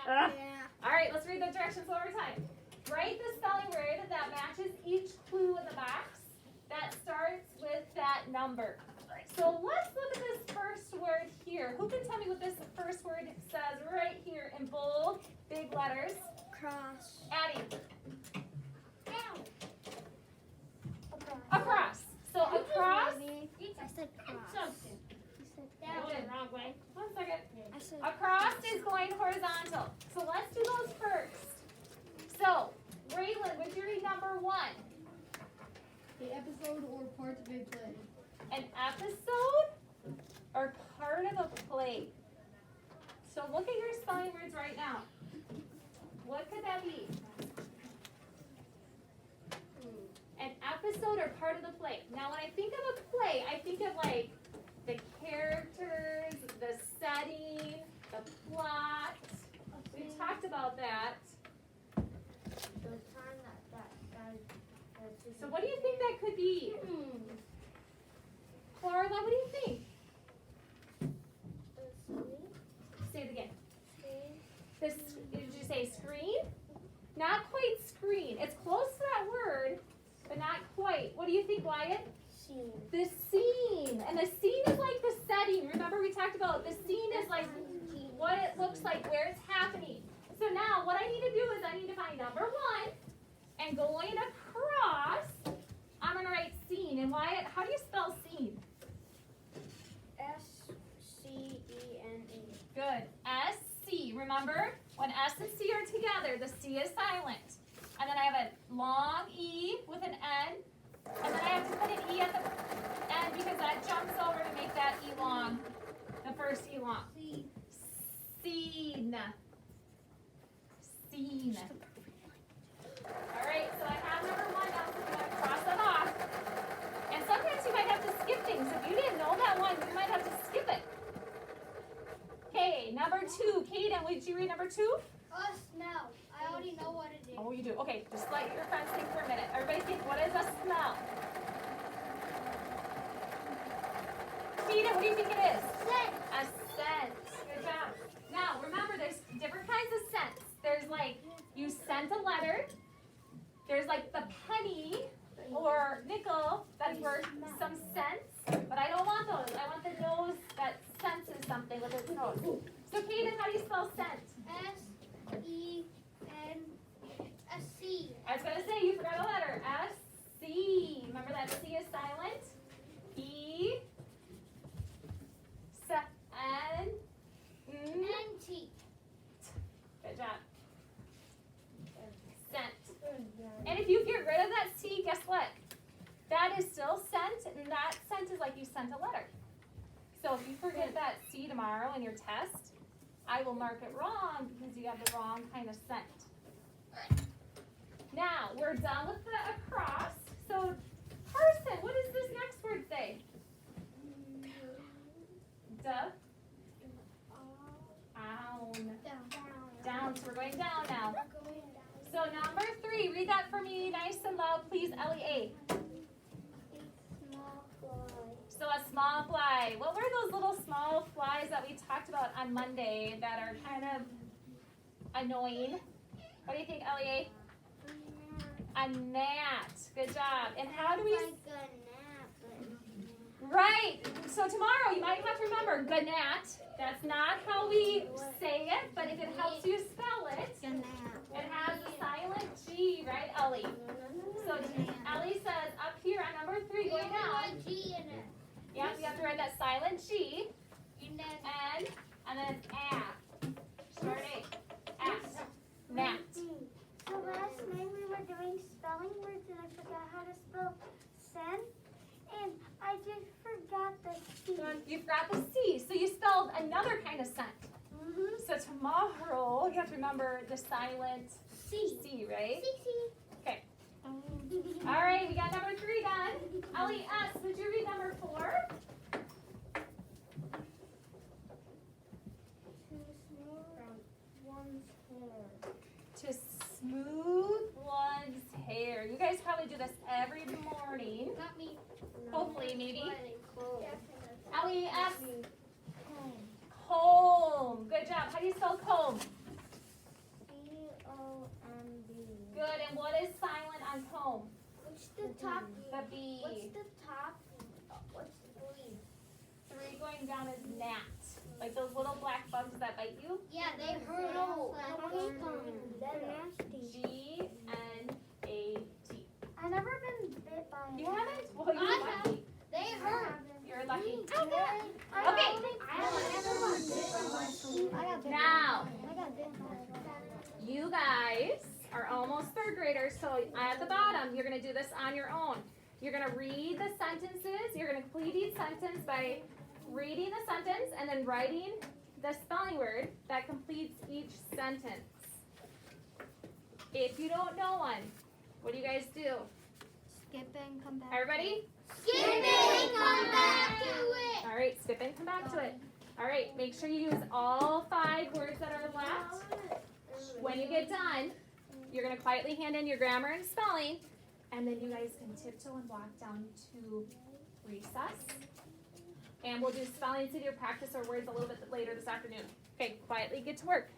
All right, let's read the directions one more time. Write the spelling word that matches each clue in the box that starts with that number. So let's look at this first word here. Who can tell me what this first word says right here in bold, big letters? Cross. Addie. Across. So across. I said cross. That was the wrong way. 1 second. I said Across is going horizontal. So let's do those first. So, Raylan, would you read number 1? The episode or parts of a play. An episode or part of a play? So look at your spelling words right now. What could that be? An episode or part of the play. Now when I think of a play, I think of like the characters, the setting, the plot. We talked about that. So what do you think that could be? Carla, what do you think? Say it again. This, did you say screen? Not quite screen. It's close to that word, but not quite. What do you think, Wyatt? scene. The scene. And the scene is like the setting. Remember we talked about the scene is like what it looks like, where it's happening. So now what I need to do is I need to find number 1 and going across, I'm going to write scene. And Wyatt, how do you spell scene? S-C-E-N-E. Good. S-C. Remember, when S and C are together, the C is silent. And then I have a long E with an N. And then I have to put an E at the end because that jumps over to make that E long. The first E long. Scene. Scene. All right, so I have number 1 now, so I'm going to cross that off. And sometimes you might have to skip things. If you didn't know that one, you might have to skip it. Okay, number 2. Kaden, would you read number 2? Smell. I already know what it is. Oh, you do. Okay, just let your friends think for a minute. Everybody think, what is a smell? Kaden, what do you think it is? Scent. A scent. Good job. Now, remember, there's different kinds of scents. There's like, you scent a letter. There's like the penny or nickel that's worth some cents. But I don't want those. I want the nose that senses something with its nose. So, Kaden, how do you spell scent? S-E-N-S-C. I was going to say, you forgot a letter. S-C. Remember that C is silent? E. S-N. N-T. Good job. Scent. And if you get rid of that C, guess what? That is still scent, and that scent is like you sent a letter. So if you forget that C tomorrow in your test, I will mark it wrong because you have the wrong kind of scent. Now, we're done with the across. So, Carson, what does this next word say? Down. Down. So we're going down now. So number 3, read that for me nice and loud, please, L-E-A. So a small fly. What were those little small flies that we talked about on Monday that are kind of annoying? What do you think, L-E-A? A gnat. Good job. And how do we... Right. So tomorrow you might have to remember gnat. That's not how we say it, but if it helps you spell it, it has a silent G, right, Ellie? So Ellie says up here on number 3, going down. G in it. Yeah, you have to write that silent G. And then And then A. Short A. At. Gnat. So last night we were doing spelling words and I forgot how to spell scent. And I just forgot the C. You forgot the C, so you spelled another kind of scent. So tomorrow you have to remember the silent C, right? Okay. All right, we got number 3 done. Ellie S., would you read number 4? To smooth one's hair. You guys probably do this every morning. not me. Hopefully, maybe. Yeah. L-E-S. Comb. Good job. How do you spell comb? top? The B. What's the top? What's 3? 3 going down is gnat. Like those little black bugs that bite you. Yeah, they hurt. G-N-A-T. I've never been bit by You haven't? Well, you're I lucky. They hurt. You're lucky. Okay. Now, I got bit by you guys are almost 3rd graders, so at the bottom, you're going to do this on your own. You're going to read the sentences. You're going to complete each sentence by reading the sentence and then writing the spelling word that completes each sentence. If you don't know one, what do you guys do? Skip and come back. Everybody? Skip and come back to it. All right, skip and come back to it. All right, make sure you use all 5 words that are left. When you get done, you're going to quietly hand in your grammar and spelling, and then you guys can tiptoe and walk down to recess. And we'll do spelling city or practice our words a little bit later this afternoon. Okay, quietly get to work.